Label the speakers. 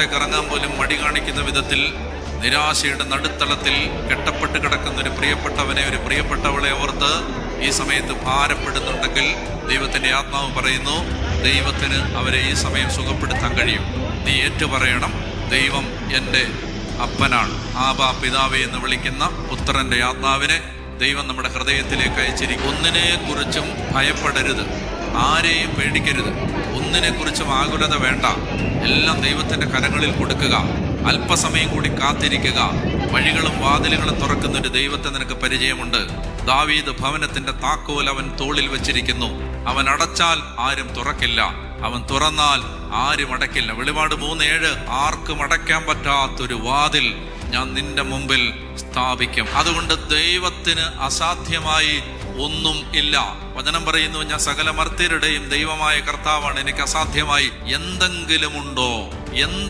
Speaker 1: പുറത്തേക്ക് ഇറങ്ങാൻ പോലും മടി കാണിക്കുന്ന വിധത്തിൽ നിരാശയുടെ നടുത്തളത്തിൽ കെട്ടപ്പെട്ട് കിടക്കുന്ന ഒരു പ്രിയപ്പെട്ടവനെ, ഒരു പ്രിയപ്പെട്ടവളെ ഓർത്ത് ഈ സമയത്ത് ഭാരപ്പെടുന്നുണ്ടെങ്കിൽ ദൈവത്തിന്റെ ആത്മാവ് പറയുന്നു, ദൈവത്തിന് അവരെ ഈ സമയം സുഖപ്പെടുത്താൻ കഴിയും. നീ ഏറ്റുപറയണം, ദൈവം എൻ്റെ അപ്പനാണ്. ആബാ പിതാവേ എന്ന് വിളിക്കുന്ന പുത്രന്റെ ആത്മാവിനെ ദൈവം നമ്മുടെ ഹൃദയത്തിലേക്ക് അയച്ചിരിക്കും. ഒന്നിനെ കുറിച്ചും ഭയപ്പെടരുത്, ആരെയും പേടിക്കരുത്, ഒന്നിനെ കുറിച്ചും ആകുലത വേണ്ട. എല്ലാം ദൈവത്തിന്റെ കരങ്ങളിൽ കൊടുക്കുക. അല്പസമയം കൂടി കാത്തിരിക്കുക. വഴികളും വാതിലുകളും തുറക്കുന്ന ഒരു ദൈവത്തെ നിനക്ക് പരിചയമുണ്ട്. ദാവീദ് ഭവനത്തിന്റെ താക്കോൽ അവൻ തോളിൽ വെച്ചിരിക്കുന്നു. അവൻ അടച്ചാൽ ആരും തുറക്കില്ല, അവൻ തുറന്നാൽ ആരും അടയ്ക്കില്ല. വെളിപാട് 3:7 ആർക്കും അടയ്ക്കാൻ പറ്റാത്തൊരു വാതിൽ ഞാൻ നിന്റെ മുമ്പിൽ സ്ഥാപിക്കും. അതുകൊണ്ട് ദൈവത്തിന് അസാധ്യമായി ഒന്നും ഇല്ല. വചനം പറയുന്നു, ഞാൻ സകല മർത്യരുടെയും ദൈവമായ കർത്താവാണ്, എനിക്ക് അസാധ്യമായി എന്തെങ്കിലും ഉണ്ടോ?